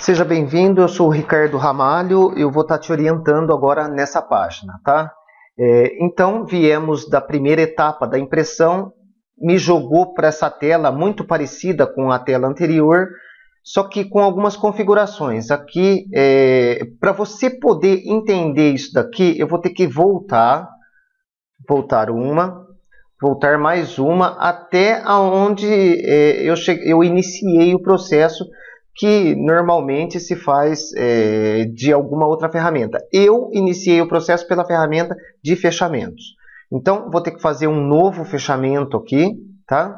Seja bem-vindo, eu sou o Ricardo Ramalho, eu vou estar te orientando agora nessa página, tá? Então, viemos da primeira etapa da impressão, me jogou para essa tela muito parecida com a tela anterior, só que com algumas configurações. Aqui, para você poder entender isso daqui, eu vou ter que voltar mais uma, até aonde eu iniciei o processo que normalmente se faz de alguma outra ferramenta. Eu iniciei o processo pela ferramenta de fechamentos. Então, vou ter que fazer um novo fechamento aqui, tá?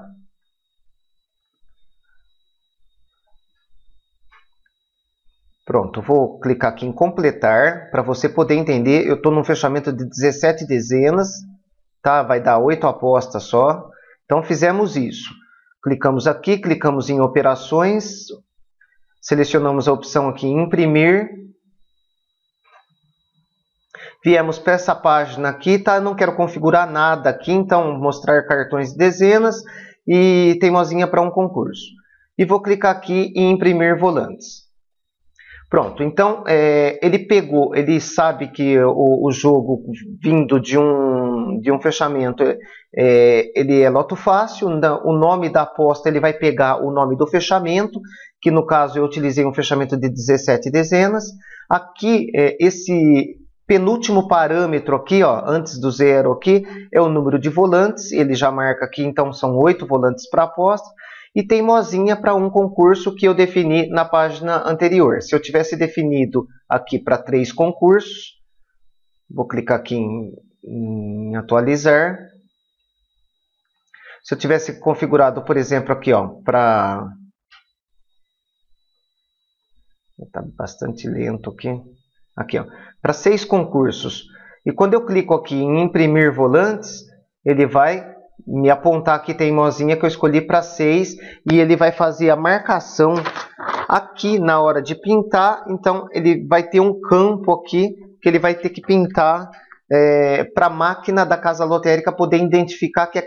Pronto, vou clicar aqui em completar, para você poder entender. Eu estou num fechamento de 17 dezenas, tá? Vai dar 8 apostas só. Então, fizemos isso. Clicamos aqui, clicamos em operações, selecionamos a opção aqui imprimir. Viemos para essa página aqui, tá? Não quero configurar nada aqui, então mostrar cartões de dezenas e teimosinha para um concurso. E vou clicar aqui em imprimir volantes. Pronto, então ele sabe que o jogo vindo de um fechamento, ele é loto fácil. O nome da aposta ele vai pegar o nome do fechamento, que no caso eu utilizei um fechamento de 17 dezenas. Aqui, esse penúltimo parâmetro aqui, ó, antes do zero aqui, é o número de volantes. Ele já marca aqui, então são 8 volantes para aposta. E teimosinha para um concurso que eu defini na página anterior. Se eu tivesse definido aqui para 3 concursos, vou clicar aqui em atualizar. Se eu tivesse configurado, por exemplo, aqui, ó, para... Está bastante lento aqui. Aqui, ó, para 6 concursos. E quando eu clico aqui em imprimir volantes, ele vai me apontar aqui teimosinha que eu escolhi para 6 e ele vai fazer a marcação aqui na hora de pintar. Então ele vai ter um campo aqui que ele vai ter que pintar para a máquina da casa lotérica poder identificar que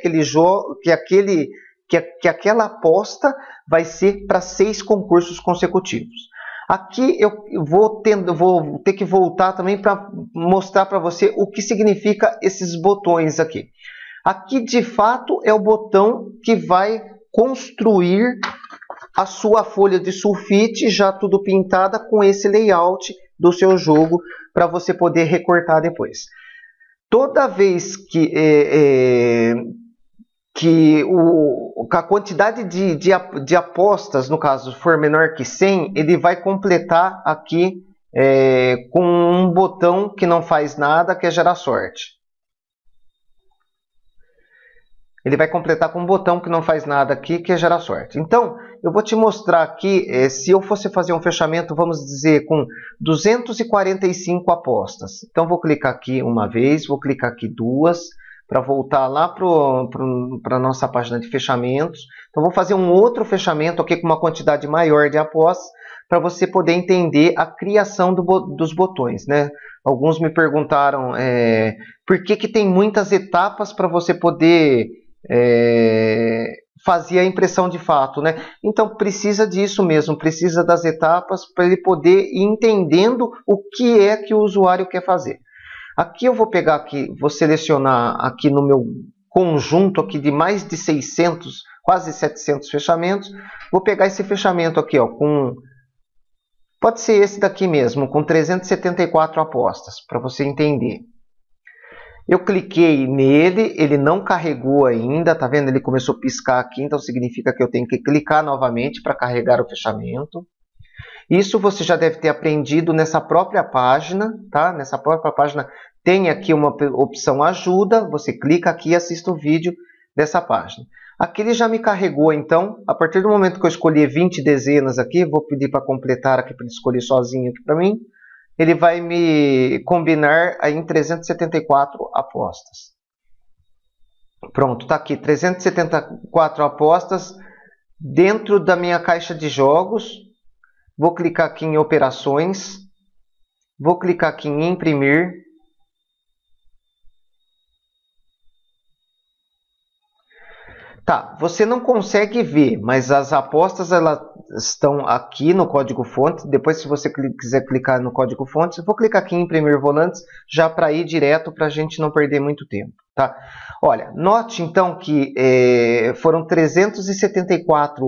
aquela aposta vai ser para 6 concursos consecutivos. Aqui eu vou ter que voltar também para mostrar para você o que significa esses botões aqui. Aqui, de fato, é o botão que vai construir a sua folha de sulfite, já tudo pintada com esse layout do seu jogo, para você poder recortar depois. Toda vez que a quantidade de apostas, no caso, for menor que 100, ele vai completar aqui com um botão que não faz nada, que é gerar sorte. Ele vai completar com um botão que não faz nada aqui, que é gerar sorte. Então, eu vou te mostrar aqui, se eu fosse fazer um fechamento, vamos dizer, com 245 apostas. Então, vou clicar aqui uma vez, vou clicar aqui duas, para voltar lá para a nossa página de fechamentos. Então, vou fazer um outro fechamento aqui com uma quantidade maior de apostas, para você poder entender a criação dos botões, né? Alguns me perguntaram por que tem muitas etapas para você poder fazer a impressão de fato, né? Então precisa disso mesmo, precisa das etapas para ele poder ir entendendo o que é que o usuário quer fazer. Aqui eu vou pegar aqui, vou selecionar aqui no meu conjunto aqui de mais de 600, quase 700 fechamentos. Vou pegar esse fechamento aqui, ó, pode ser esse daqui mesmo, com 374 apostas, para você entender. Eu cliquei nele, ele não carregou ainda, tá vendo? Ele começou a piscar aqui, então significa que eu tenho que clicar novamente para carregar o fechamento. Isso você já deve ter aprendido nessa própria página, tá? Nessa própria página tem aqui uma opção ajuda, você clica aqui e assiste o vídeo dessa página. Aqui ele já me carregou, então, a partir do momento que eu escolhi 20 dezenas aqui, vou pedir para completar aqui, para ele escolher sozinho aqui para mim. Ele vai me combinar aí em 374 apostas. Pronto, tá aqui, 374 apostas dentro da minha caixa de jogos. Vou clicar aqui em operações. Vou clicar aqui em imprimir. Tá, você não consegue ver, mas as apostas elas estão aqui no código-fonte. Depois, se você quiser clicar no código-fonte, eu vou clicar aqui em imprimir volantes, já para ir direto, para a gente não perder muito tempo. Tá? Olha, note então que foram 374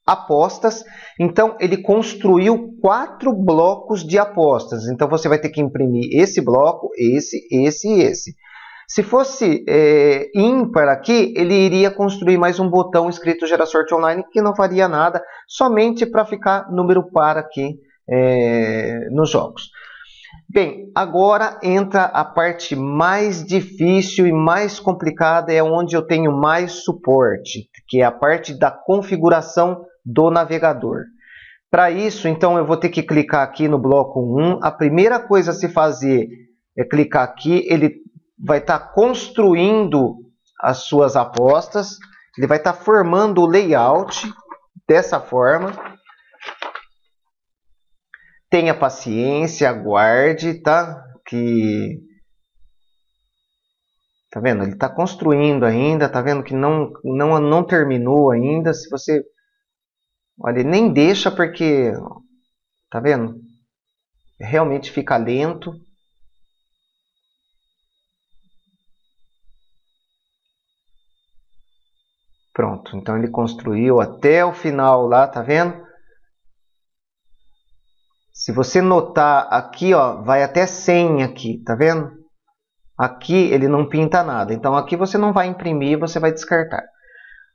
apostas, então ele construiu 4 blocos de apostas. Então você vai ter que imprimir esse bloco, esse e esse. Se fosse ímpar aqui, ele iria construir mais um botão escrito Gera Sorte Online, que não faria nada, somente para ficar número par aqui nos jogos. Bem, agora entra a parte mais difícil e mais complicada, é onde eu tenho mais suporte, que é a parte da configuração do navegador. Para isso, então, eu vou ter que clicar aqui no bloco 1. A primeira coisa a se fazer é clicar aqui, ele vai estar construindo as suas apostas, ele vai estar formando o layout dessa forma. Tenha paciência, aguarde, tá? Tá vendo? Ele está construindo ainda, tá vendo que não terminou ainda. Se você... Olha, ele nem deixa porque... Tá vendo? Realmente fica lento. Pronto, então ele construiu até o final lá, tá vendo? Se você notar aqui, ó, vai até 100 aqui, tá vendo? Aqui ele não pinta nada, então aqui você não vai imprimir, você vai descartar.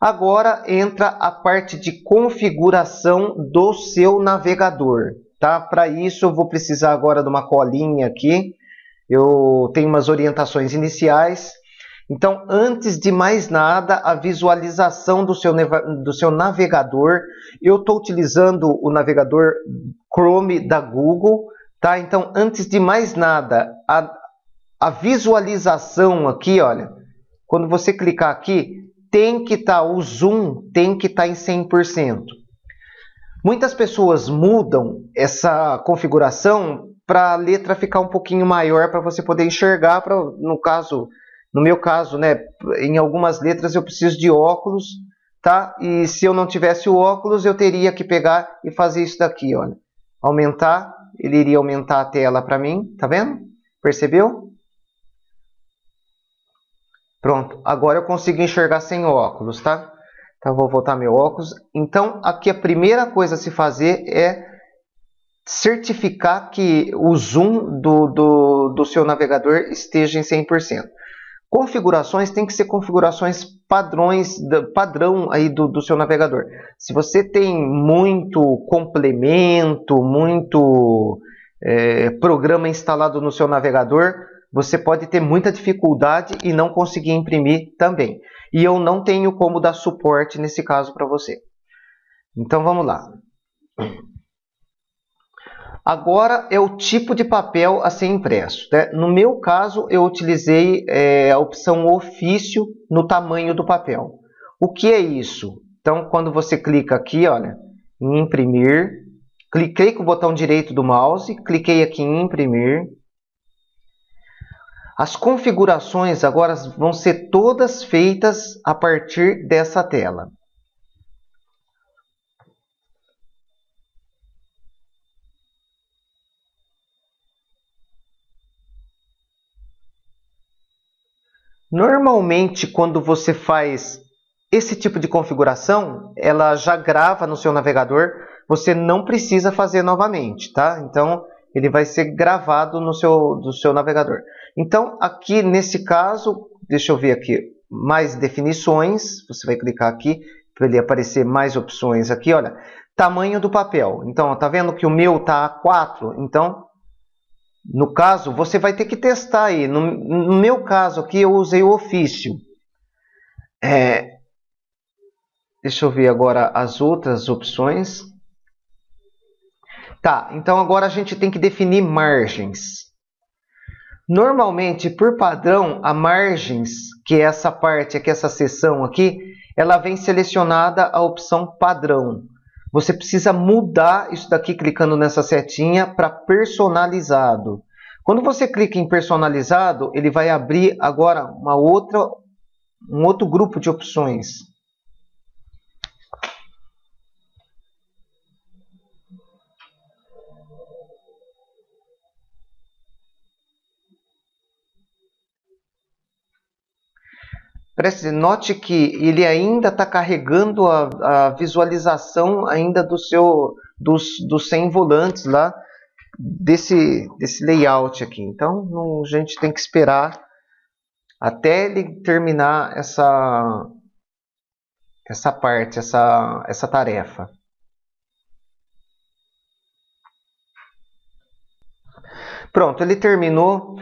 Agora entra a parte de configuração do seu navegador, tá? Para isso eu vou precisar agora de uma colinha aqui. Eu tenho umas orientações iniciais. Então, antes de mais nada, a visualização do seu navegador. Eu estou utilizando o navegador Chrome da Google, tá? Então, antes de mais nada, a visualização aqui, olha, quando você clicar aqui, tem que estar, o zoom tem que estar em 100%. Muitas pessoas mudam essa configuração para a letra ficar um pouquinho maior, para você poder enxergar, no meu caso, né, em algumas letras eu preciso de óculos, tá? E se eu não tivesse o óculos, eu teria que pegar e fazer isso daqui, olha. Aumentar, ele iria aumentar a tela para mim, tá vendo? Percebeu? Pronto, agora eu consigo enxergar sem óculos, tá? Então, vou voltar meu óculos. Então, aqui a primeira coisa a se fazer é certificar que o zoom do seu navegador esteja em 100%. Configurações tem que ser configurações padrão aí do seu navegador. Se você tem muito complemento, muito programa instalado no seu navegador, você pode ter muita dificuldade e não conseguir imprimir também. E eu não tenho como dar suporte nesse caso para você. Então vamos lá. Agora é o tipo de papel a ser impresso, né? No meu caso, eu utilizei a opção ofício no tamanho do papel. O que é isso? Então, quando você clica aqui, olha, em imprimir, cliquei com o botão direito do mouse, cliquei aqui em imprimir. As configurações agora vão ser todas feitas a partir dessa tela. Normalmente, quando você faz esse tipo de configuração, ela já grava no seu navegador, você não precisa fazer novamente, tá? Então, ele vai ser gravado no seu navegador. Então, aqui nesse caso, deixa eu ver aqui, mais definições, você vai clicar aqui para ele aparecer mais opções aqui, olha, tamanho do papel. Então, tá vendo que o meu tá A4? Então, no caso, você vai ter que testar aí. No meu caso aqui, eu usei o ofício. Deixa eu ver agora as outras opções. Tá, então agora a gente tem que definir margens. Normalmente, por padrão, a margens, que é essa parte aqui, essa seção aqui, ela vem selecionada a opção padrão. Você precisa mudar isso daqui clicando nessa setinha para personalizado. Quando você clica em personalizado, ele vai abrir agora um outro grupo de opções. note que ele ainda está carregando a visualização ainda dos 100 volantes lá desse layout aqui. Então a gente tem que esperar até ele terminar essa parte, essa tarefa. Pronto, ele terminou.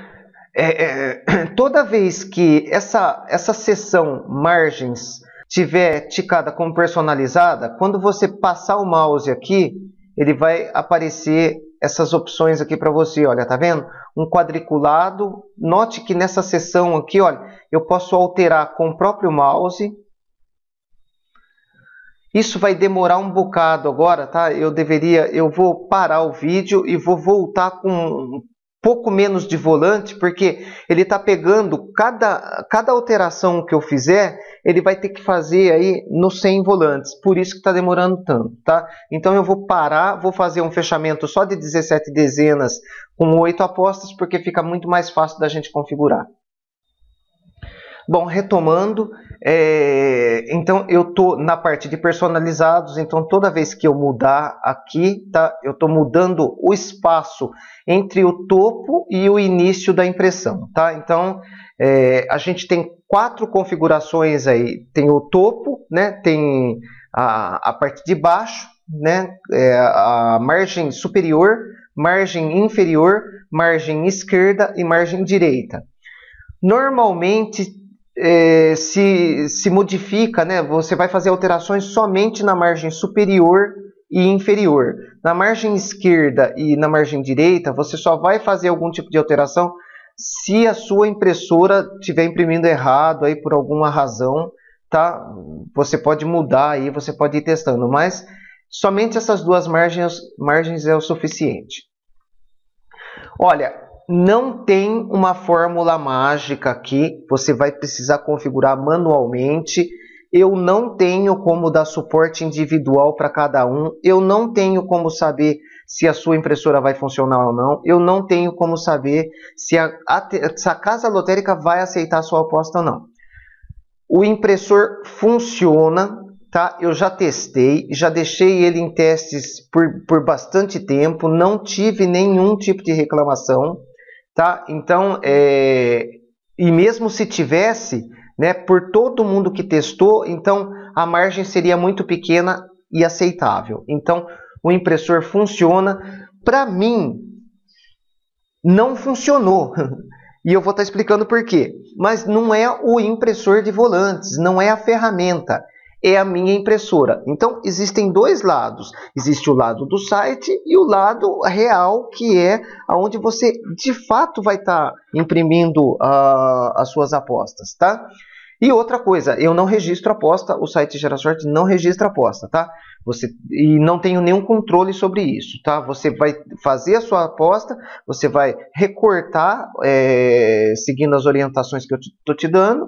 Toda vez que essa seção margens tiver ticada como personalizada, quando você passar o mouse aqui, ele vai aparecer essas opções aqui para você. Olha, tá vendo? Um quadriculado. Note que nessa seção aqui, olha, eu posso alterar com o próprio mouse. Isso vai demorar um bocado agora, tá? Eu vou parar o vídeo e vou voltar com um pouco menos de volante, porque ele está pegando cada alteração que eu fizer, ele vai ter que fazer aí nos 100 volantes, por isso que está demorando tanto, tá? Então eu vou parar, vou fazer um fechamento só de 17 dezenas com 8 apostas, porque fica muito mais fácil da gente configurar. Bom, retomando, então eu estou na parte de personalizados, então toda vez que eu mudar aqui, tá, eu estou mudando o espaço entre o topo e o início da impressão, tá? Então a gente tem 4 configurações aí, tem o topo, né, tem a parte de baixo, né, a margem superior, margem inferior, margem esquerda e margem direita. Normalmente se modifica, né? Você vai fazer alterações somente na margem superior e inferior. Na margem esquerda e na margem direita, você só vai fazer algum tipo de alteração se a sua impressora estiver imprimindo errado aí por alguma razão, tá? Você pode mudar aí, você pode ir testando, mas somente essas duas margens é o suficiente. Olha, não tem uma fórmula mágica aqui, você vai precisar configurar manualmente. Eu não tenho como dar suporte individual para cada um, eu não tenho como saber se a sua impressora vai funcionar ou não, eu não tenho como saber se a casa lotérica vai aceitar a sua aposta ou não. O impressor funciona, tá? Eu já testei, já deixei ele em testes por bastante tempo, não tive nenhum tipo de reclamação. Tá? Então, e mesmo se tivesse, né, por todo mundo que testou, então a margem seria muito pequena e aceitável. Então, o impressor funciona. Para mim, não funcionou. E eu vou estar explicando por quê. Mas não é o impressor de volantes, não é a ferramenta. É a minha impressora. Então, existem dois lados. Existe o lado do site e o lado real, que é onde você, de fato, vai estar imprimindo as suas apostas, tá? E outra coisa, eu não registro aposta, o site Gera Sorte não registra aposta, tá? E não tenho nenhum controle sobre isso, tá? Você vai fazer a sua aposta, você vai recortar, seguindo as orientações que eu estou te dando.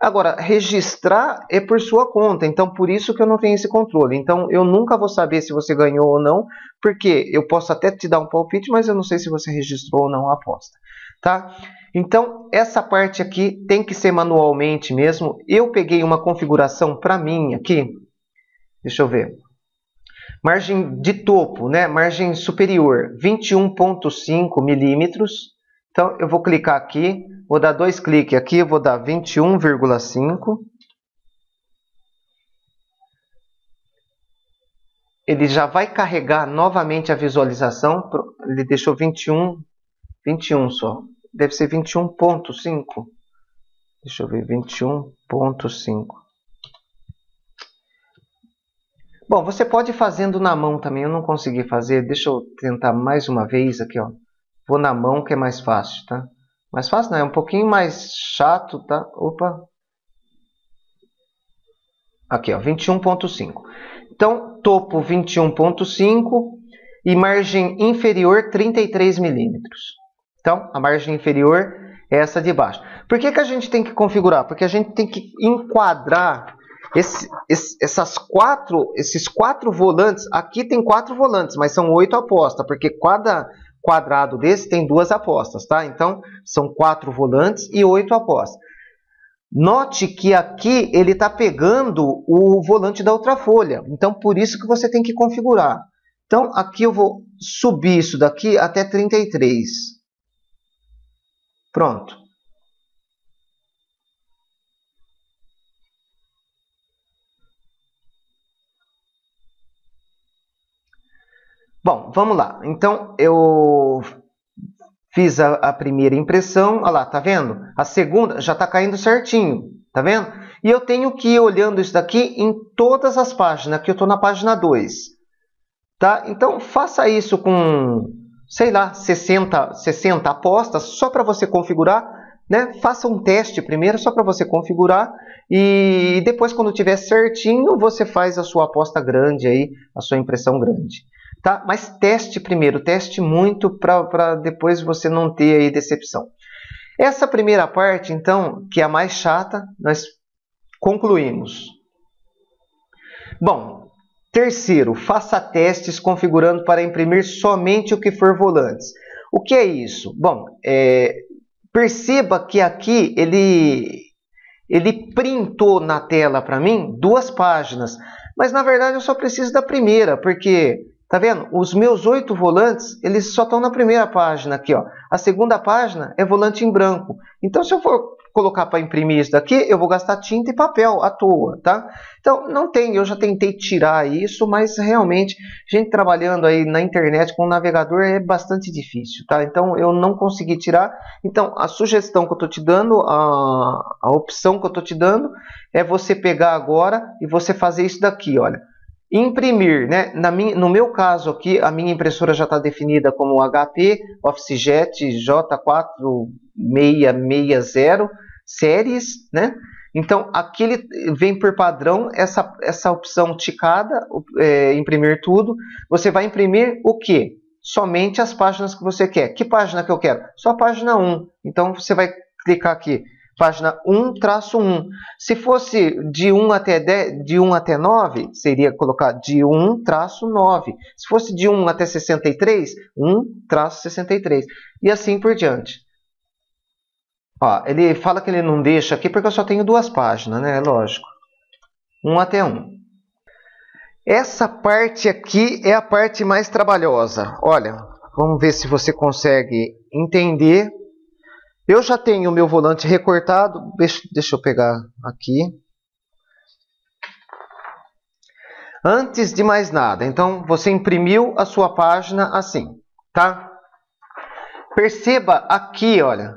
Agora, registrar é por sua conta, então por isso que eu não tenho esse controle. Então eu nunca vou saber se você ganhou ou não, porque eu posso até te dar um palpite, mas eu não sei se você registrou ou não a aposta, tá? Então essa parte aqui tem que ser manualmente mesmo. Eu peguei uma configuração para mim aqui, deixa eu ver. Margem de topo, né? Margem superior, 21,5 milímetros. Então eu vou clicar aqui. Vou dar 2 cliques aqui, eu vou dar 21,5. Ele já vai carregar novamente a visualização. Ele deixou 21 só. Deve ser 21,5. Deixa eu ver, 21,5. Bom, você pode ir fazendo na mão também. Eu não consegui fazer. Deixa eu tentar mais uma vez aqui, ó. Vou na mão que é mais fácil, tá? Mais fácil não, é um pouquinho mais chato, tá? Opa. Aqui, ó, 21,5. Então, topo 21,5 e margem inferior 33 milímetros. Então, a margem inferior é essa de baixo. Por que a gente tem que configurar? Porque a gente tem que enquadrar esses 4 volantes. Aqui tem 4 volantes, mas são 8 apostas, porque cada quadrado desse tem 2 apostas, tá? Então, são 4 volantes e 8 apostas. Note que aqui ele está pegando o volante da outra folha. Então, por isso que você tem que configurar. Então, aqui eu vou subir isso daqui até 33. Pronto. Bom, vamos lá. Então, eu fiz a primeira impressão. Olha lá, tá vendo? A segunda já está caindo certinho. Tá vendo? E eu tenho que ir olhando isso daqui em todas as páginas. Aqui eu estou na página 2. Tá? Então, faça isso com, sei lá, 60 apostas, só para você configurar. Né? Faça um teste primeiro, só para você configurar. E depois, quando tiver certinho, você faz a sua aposta grande, aí, a sua impressão grande. Tá? Mas teste primeiro, teste muito para depois você não ter aí decepção. Essa primeira parte, então, que é a mais chata, nós concluímos. Bom, terceiro, faça testes configurando para imprimir somente o que for volantes. O que é isso? Bom, perceba que aqui ele printou na tela para mim 2 páginas, mas na verdade eu só preciso da primeira, porque tá vendo? Os meus 8 volantes, eles só estão na primeira página aqui, ó. A segunda página é volante em branco. Então, se eu for colocar para imprimir isso daqui, eu vou gastar tinta e papel à toa, tá? Então, não tem, eu já tentei tirar isso, mas realmente, gente trabalhando aí na internet com o navegador é bastante difícil, tá? Então, eu não consegui tirar. Então, a sugestão que eu estou te dando, a opção que eu estou te dando, é você pegar agora e você fazer isso daqui, olha. Imprimir, né? No meu caso aqui, a minha impressora já está definida como HP OfficeJet J4660 Series, né? Então, aqui ele vem por padrão essa opção ticada, imprimir tudo. Você vai imprimir o quê? Somente as páginas que você quer. Que página que eu quero? Só a página 1. Então, você vai clicar aqui. Página 1-1. Se fosse de 1 até 10, de 1 até 9, seria colocar de 1-9. Se fosse de 1 até 63, 1-63. E assim por diante. Ó, ele fala que ele não deixa aqui porque eu só tenho 2 páginas, né? Lógico. 1 até 1. Essa parte aqui é a parte mais trabalhosa. Olha, vamos ver se você consegue entender. Eu já tenho o meu volante recortado. Deixa eu pegar aqui. Antes de mais nada, então você imprimiu a sua página assim, tá? Perceba aqui, olha,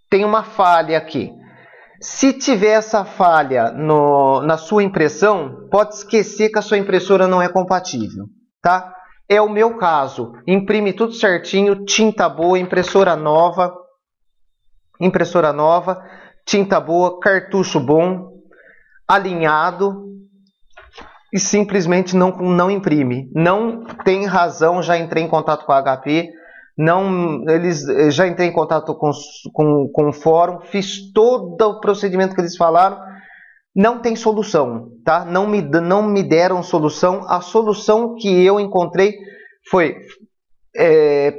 tem uma falha aqui. Se tiver essa falha na sua impressão, pode esquecer que a sua impressora não é compatível, tá? É o meu caso. Imprime tudo certinho, tinta boa, impressora nova, tinta boa, cartucho bom, alinhado e simplesmente não imprime. Não tem razão, já entrei em contato com a HP, já entrei em contato com o fórum, fiz todo o procedimento que eles falaram. Não tem solução, tá? Não me deram solução. A solução que eu encontrei foi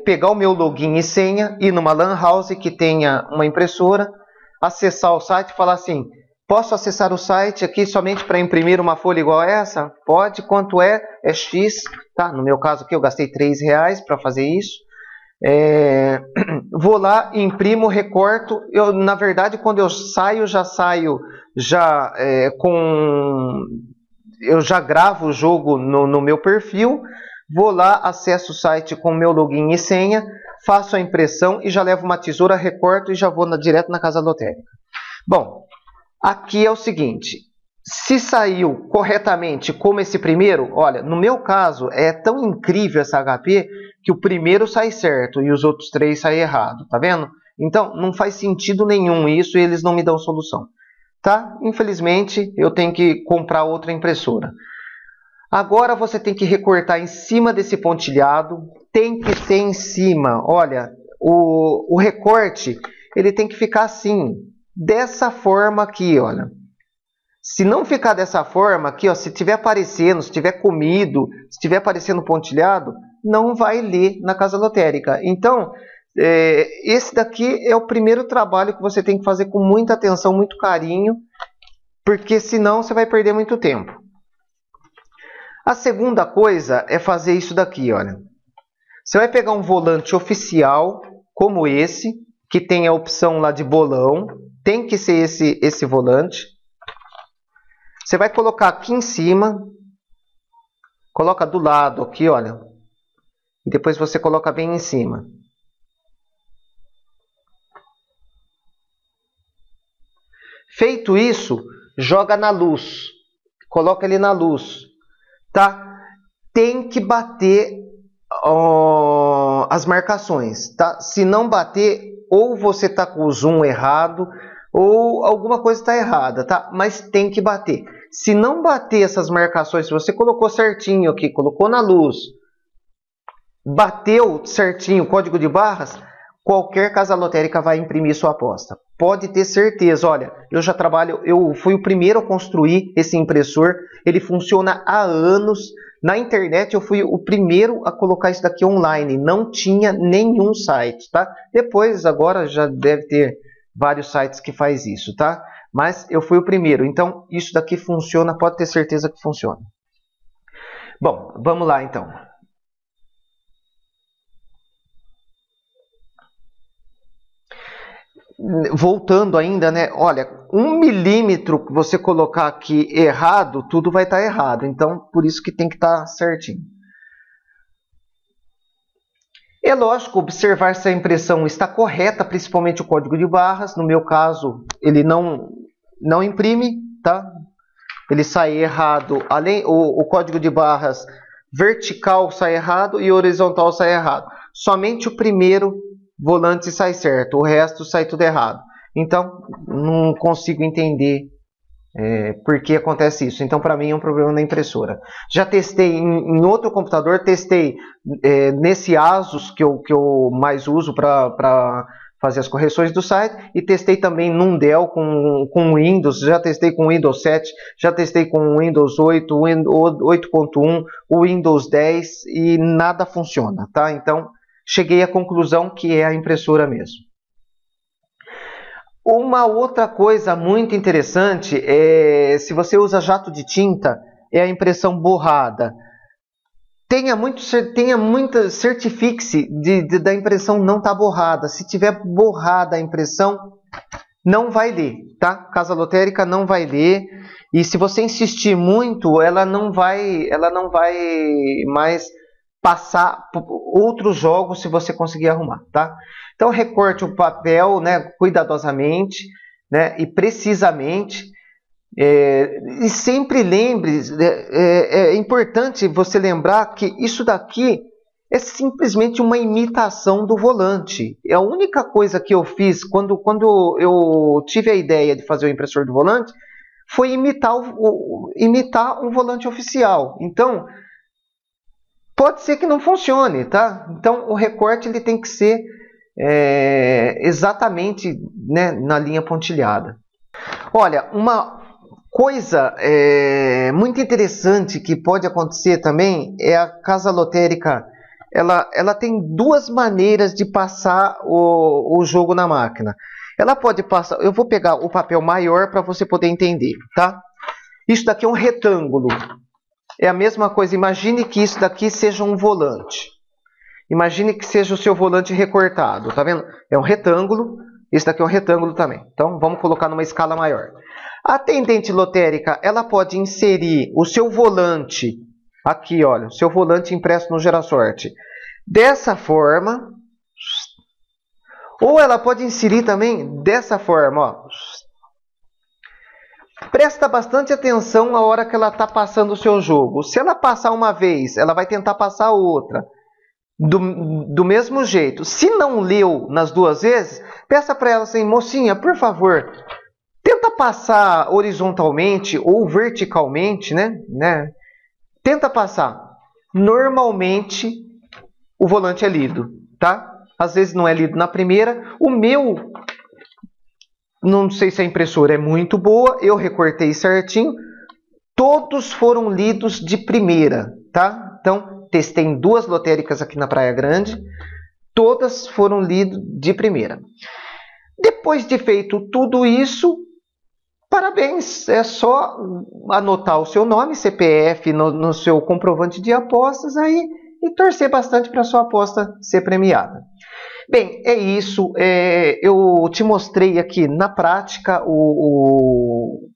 pegar o meu login e senha, ir numa lan house que tenha uma impressora, acessar o site e falar assim: posso acessar o site aqui somente para imprimir uma folha igual a essa? Pode, quanto é? É X, tá? No meu caso aqui eu gastei R$3 para fazer isso. Vou lá, imprimo, recorto. Na verdade, quando eu saio, eu já gravo o jogo no meu perfil. Vou lá, acesso o site com o meu login e senha, faço a impressão e já levo uma tesoura, recorto e já vou direto na casa lotérica. Bom, aqui é o seguinte: se saiu corretamente como esse primeiro, olha, no meu caso é tão incrível essa HP que o primeiro sai certo e os outros 3 saem errado, tá vendo? Então não faz sentido nenhum isso e eles não me dão solução, tá? Infelizmente eu tenho que comprar outra impressora. Agora você tem que recortar em cima desse pontilhado, tem que ser em cima. Olha, o recorte ele tem que ficar assim, dessa forma aqui, olha. Se não ficar dessa forma aqui, ó, se estiver aparecendo, se tiver comido, se estiver aparecendo pontilhado, não vai ler na casa lotérica. Então, esse daqui é o primeiro trabalho que você tem que fazer com muita atenção, muito carinho, porque senão você vai perder muito tempo. A segunda coisa é fazer isso daqui, olha. Você vai pegar um volante oficial, como esse, que tem a opção lá de bolão. Tem que ser esse volante. Você vai colocar aqui em cima. Coloca do lado aqui, olha. E depois você coloca bem em cima. Feito isso, joga na luz. Coloca ele na luz. Tá? Tem que bater as marcações. Tá? Se não bater, ou você está com o zoom errado, ou alguma coisa está errada. Tá? Mas tem que bater. Se não bater essas marcações, se você colocou certinho aqui, colocou na luz, bateu certinho o código de barras, qualquer casa lotérica vai imprimir sua aposta. Pode ter certeza. Olha, eu fui o primeiro a construir esse impressor. Ele funciona há anos. Na internet eu fui o primeiro a colocar isso daqui online. Não tinha nenhum site, tá? Depois, agora já deve ter vários sites que faz isso, tá? Mas eu fui o primeiro. Então, isso daqui funciona, pode ter certeza que funciona. Bom, vamos lá então. Voltando ainda, né? Olha, 1 milímetro que você colocar aqui errado, tudo vai estar errado. Então, por isso que tem que estar certinho. É lógico observar se a impressão está correta, principalmente o código de barras. No meu caso, ele não imprime, tá? Ele sai errado. O código de barras vertical sai errado e horizontal sai errado. Somente o primeiro volante sai certo, o resto sai tudo errado. Então, não consigo entender por que acontece isso. Então, para mim, é um problema na impressora. Já testei em outro computador, testei nesse Asus, que eu mais uso para fazer as correções do site, e testei também num Dell com Windows, já testei com Windows 7, já testei com Windows 8, 8.1, o Windows 10, e nada funciona, tá? Então, cheguei à conclusão que é a impressora mesmo. Uma outra coisa muito interessante é se você usa jato de tinta, é a impressão borrada. Certifique-se da impressão não estar borrada. Se tiver borrada a impressão, não vai ler, tá? Casa lotérica não vai ler. E se você insistir muito, ela não vai mais passar outros jogos se você conseguir arrumar, tá? Então recorte o papel, né, cuidadosamente, né, e precisamente, e sempre lembre, é importante você lembrar que isso daqui é simplesmente uma imitação do volante. É a única coisa que eu fiz quando eu tive a ideia de fazer o impressor do volante foi imitar um volante oficial. Então, pode ser que não funcione, tá? Então, o recorte ele tem que ser exatamente, né, na linha pontilhada. Olha, uma coisa muito interessante que pode acontecer também é a casa lotérica. Ela tem duas maneiras de passar o jogo na máquina. Ela pode passar... Eu vou pegar o papel maior para você poder entender, tá? Isso daqui é um retângulo. É a mesma coisa. Imagine que isso daqui seja um volante. Imagine que seja o seu volante recortado, tá vendo? É um retângulo, esse daqui é um retângulo também. Então, vamos colocar numa escala maior. A atendente lotérica, ela pode inserir o seu volante, aqui, olha, o seu volante impresso no Gerasorte, dessa forma, ou ela pode inserir também dessa forma, ó. Presta bastante atenção na hora que ela está passando o seu jogo. Se ela passar uma vez, ela vai tentar passar outra. Do mesmo jeito. Se não leu nas duas vezes, peça para ela assim, mocinha, por favor, tenta passar horizontalmente ou verticalmente, né? Tenta passar. Normalmente, o volante é lido, tá? Às vezes não é lido na primeira. O meu, não sei se a impressora é muito boa, eu recortei certinho. Todos foram lidos de primeira, tá? Então, testei em duas lotéricas aqui na Praia Grande. todas foram lidas de primeira. Depois de feito tudo isso, parabéns, é só anotar o seu nome, CPF no seu comprovante de apostas aí e torcer bastante para a sua aposta ser premiada. Bem, é isso. Eu te mostrei aqui na prática o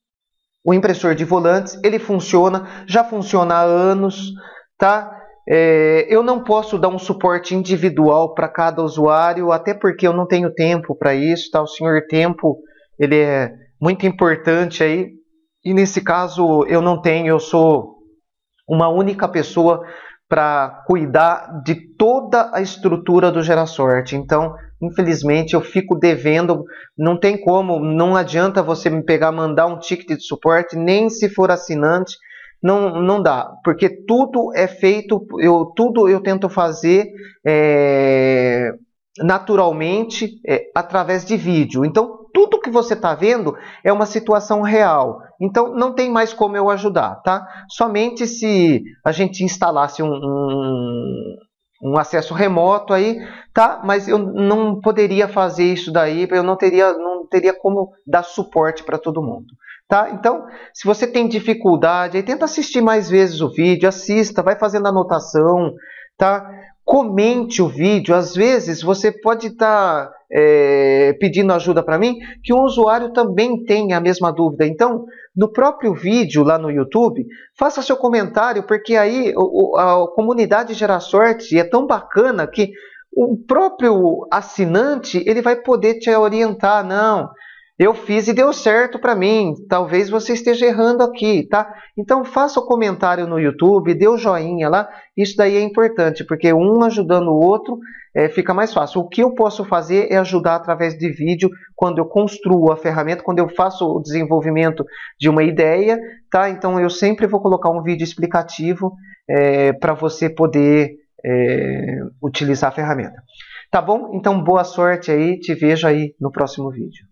impressor de volantes. Ele funciona, já funciona há anos, tá? Eu não posso dar um suporte individual para cada usuário, até porque eu não tenho tempo para isso, tá? O senhor tempo, ele é muito importante aí, e nesse caso eu não tenho, eu sou uma única pessoa para cuidar de toda a estrutura do GeraSorte. Então, infelizmente, eu fico devendo, não tem como, não adianta você me pegar, mandar um ticket de suporte, nem se for assinante, não dá, porque tudo é feito, tudo eu tento fazer naturalmente, através de vídeo. Então, tudo que você está vendo é uma situação real. Então, não tem mais como eu ajudar, tá? Somente se a gente instalasse um acesso remoto aí, tá? Mas eu não poderia fazer isso daí, eu não teria como dar suporte para todo mundo. Tá? Então, se você tem dificuldade, aí tenta assistir mais vezes o vídeo, assista, vai fazendo anotação, tá? Comente o vídeo. Às vezes você pode estar pedindo ajuda para mim, que um usuário também tem a mesma dúvida. Então, no próprio vídeo lá no YouTube, faça seu comentário, porque aí a comunidade GeraSorte é tão bacana que o próprio assinante ele vai poder te orientar. Não, eu fiz e deu certo para mim, talvez você esteja errando aqui, tá? Então faça o comentário no YouTube, dê o joinha lá, isso daí é importante, porque um ajudando o outro fica mais fácil. O que eu posso fazer é ajudar através de vídeo, quando eu construo a ferramenta, quando eu faço o desenvolvimento de uma ideia, tá? Então eu sempre vou colocar um vídeo explicativo para você poder utilizar a ferramenta. Tá bom? Então boa sorte aí, te vejo aí no próximo vídeo.